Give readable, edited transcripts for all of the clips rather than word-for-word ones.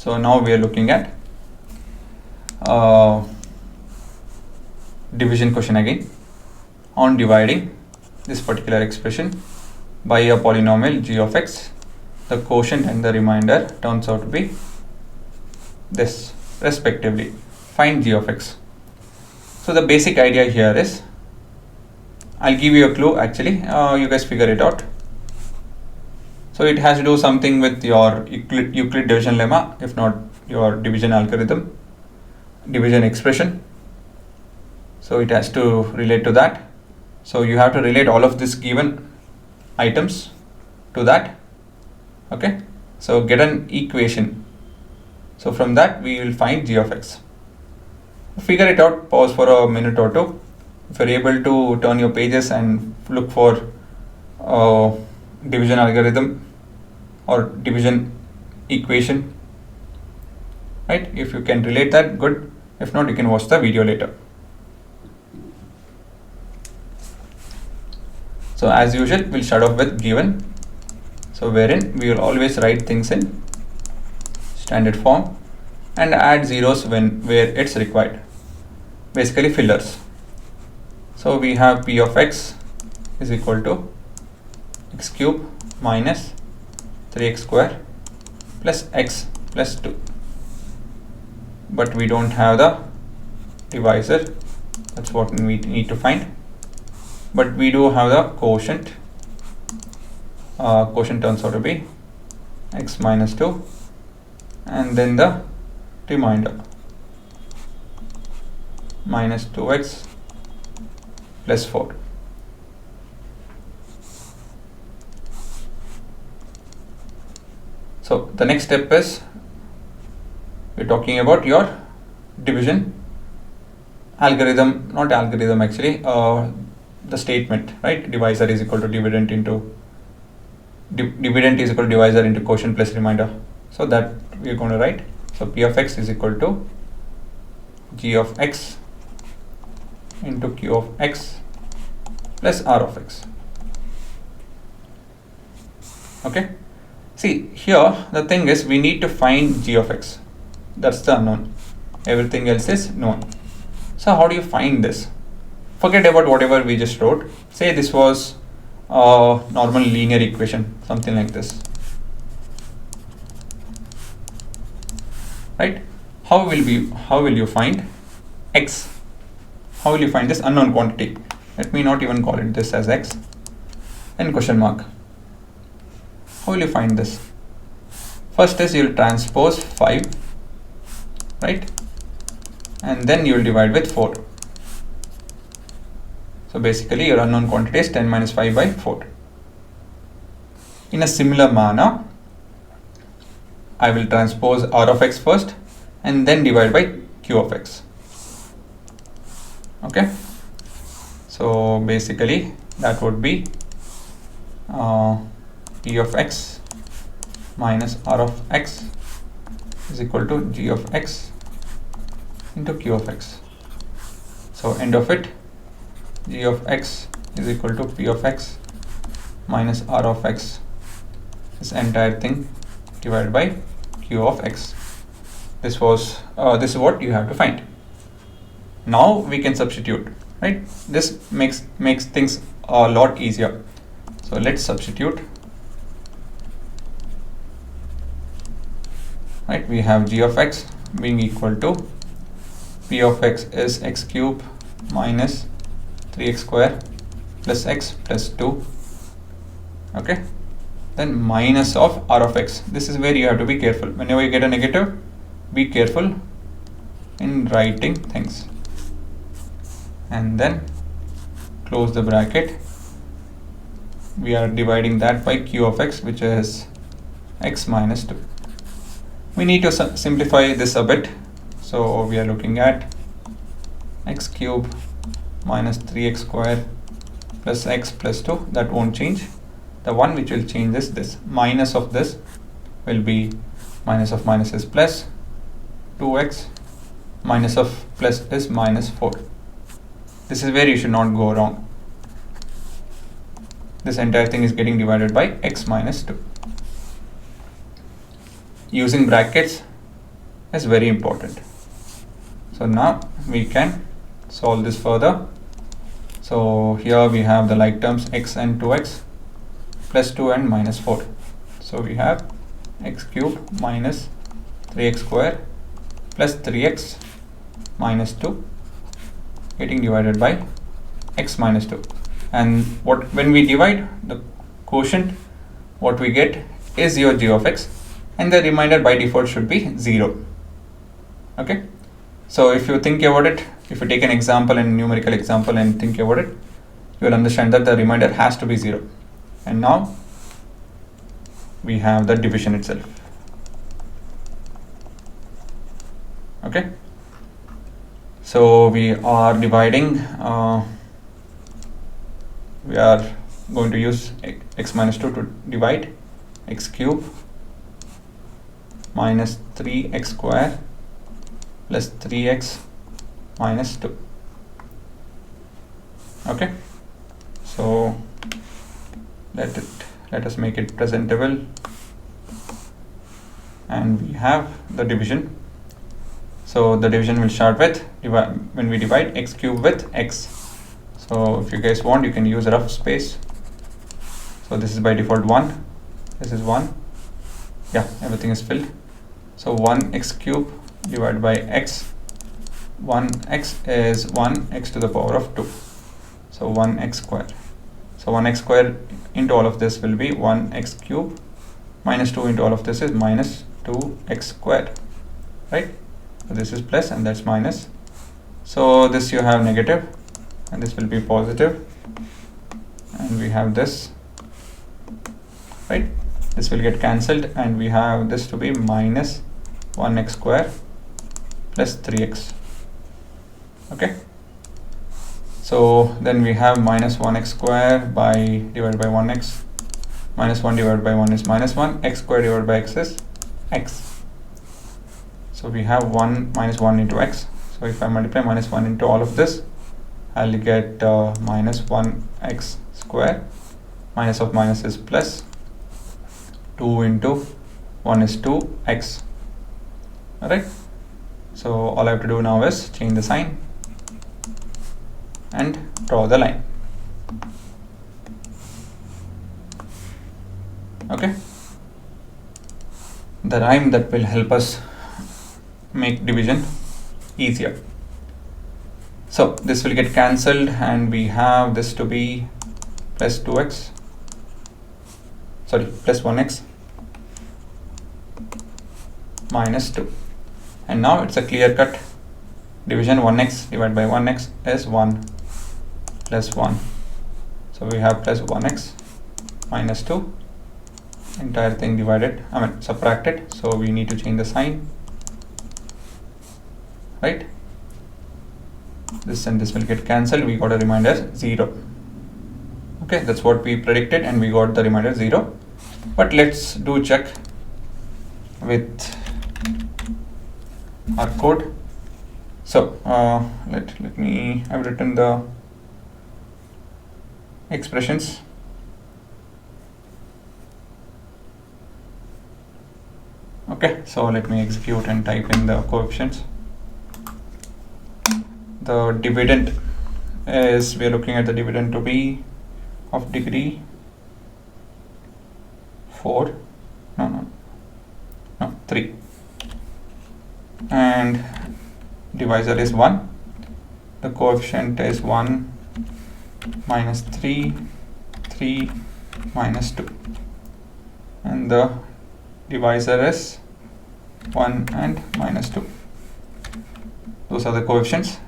So now we are looking at division question again. On dividing this particular expression by a polynomial g of x, the quotient and the remainder turns out to be this respectively. Find g of x. So the basic idea here is, I'll give you a clue actually, you guys figure it out. So it has to do something with your Euclid division lemma, if not your division algorithm, division expression. So it has to relate to that. So you have to relate all of these given items to that. Okay, so get an equation. So from that we will find g of x. Figure it out, pause for a minute or two. If you're able to turn your pages and look for division algorithm or division equation, right? If you can relate that, good. If not, you can watch the video later. So as usual, we'll start off with given. So wherein we will always write things in standard form and add zeros where it's required. Basically fillers. So we have p of x is equal to x cube minus 3x square plus x plus 2. But we don't have the divisor. That's what we need to find. But we do have the quotient. Quotient turns out to be x minus 2 and then the remainder minus 2x plus 4. So the next step is, we're talking about your division algorithm, not algorithm actually, the statement, right? Divisor is equal to dividend into dividend is equal to divisor into quotient plus remainder. So that we're going to write. So p of x is equal to g of x into q of x plus r of x. Okay. See here, the thing is, we need to find g of x. That's the unknown. Everything else is known. So how do you find this? Forget about whatever we just wrote. Say this was a normal linear equation, something like this. Right? How will you find x? How will you find this unknown quantity? Let me not even call it this as x. And question mark. How will you find this? First is you'll transpose 5, right? And then you will divide with 4. So basically your unknown quantity is 10 minus 5 by 4. In a similar manner, I will transpose r of x first and then divide by q of x. Okay. So basically that would be p of x minus r of x is equal to g of x into q of x. So end of it, g of x is equal to p of x minus r of x, this entire thing divided by q of x. This is what you have to find. Now we can substitute, right? This makes things a lot easier. So let's substitute. Right, we have g of x being equal to p of x is x cube minus 3x square plus x plus 2. Okay, then minus of r of x. This is where you have to be careful. Whenever you get a negative, be careful in writing things. And then close the bracket. We are dividing that by q of x, which is x minus 2. We need to simplify this a bit. So we are looking at x cube minus 3x square plus x plus 2. That won't change. The one which will change is this. Minus of this will be minus of minus is plus 2x, minus of plus is minus 4. This is where you should not go wrong. This entire thing is getting divided by x minus 2. Using brackets, is very important. So now we can solve this further. So here we have the like terms x and 2x plus 2 and minus 4. So we have x cubed minus 3x square plus 3x minus 2 getting divided by x minus 2. And when we divide the quotient, what we get is your g of x, and the remainder by default should be 0. Okay, so if you think about it, if you take an example and numerical example and think about it, you will understand that the remainder has to be 0. And now we have the division itself. Okay, so we are dividing, we are going to use x minus 2 to divide x cube minus 3x square plus 3x minus 2. Okay, so let us make it presentable, and we have the division. So the division will start with when we divide x cube with x. So if you guys want, you can use rough space. So this is by default 1, this is 1, yeah, everything is filled. So 1x cube divided by x, 1x is 1x to the power of 2, so 1x square. So 1x square into all of this will be 1x cube, minus 2 into all of this is minus 2x square, right? So this is plus and that's minus. So this you have negative and this will be positive, and we have this, right? This will get cancelled, and we have this to be minus 1x square plus 3x. Okay, so then we have minus 1x square divided by 1x, minus 1 divided by 1 is minus 1, x square divided by x is x. So we have 1 minus 1 into x. So if I multiply minus 1 into all of this, I'll get minus 1x square, minus of minus is plus, 2 into 1 is 2x. Alright, so all I have to do now is change the sign and draw the line. Okay, the rhyme that will help us make division easier. So this will get cancelled, and we have this to be plus 2x, sorry, plus 1x minus 2. And now it's a clear cut division. 1x divided by 1x is 1 plus 1. So we have plus 1x minus 2, entire thing divided, subtracted. So we need to change the sign, right? This and this will get cancelled. We got a remainder 0. Okay, that's what we predicted, and we got the remainder 0. But let's do check with our code. So let me, I've written the expressions. Okay, so let me execute and type in the coefficients. The dividend is, we are looking at the dividend to be of degree 4, no 3, and divisor is 1. The coefficient is 1 minus 3, 3 minus 2, and the divisor is 1 and minus 2. Those are the coefficients,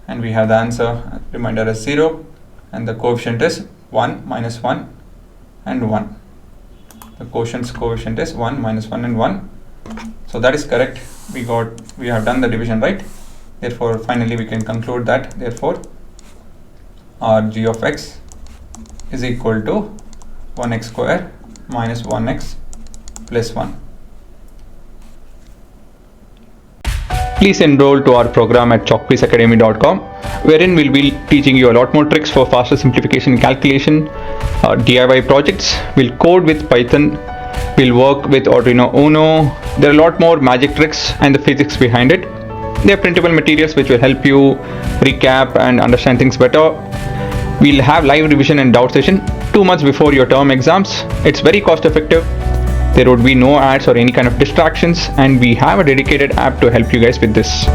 and we have the answer. Remainder is 0, and the coefficient is 1 minus 1 and 1. The coefficient is 1 minus 1 and 1. So that is correct. We have done the division, right? Therefore finally we can conclude that therefore our g of x is equal to 1x square minus 1x plus 1. Please enroll to our program at chalkpieceacademy.com, wherein we'll be teaching you a lot more tricks for faster simplification calculation, DIY projects. We'll code with Python, We'll work with Arduino Uno. There are a lot more magic tricks and the physics behind it. There are printable materials which will help you recap and understand things better. We'll have live revision and doubt session 2 months before your term exams. It's very cost effective. There would be no ads or any kind of distractions, and we have a dedicated app to help you guys with this.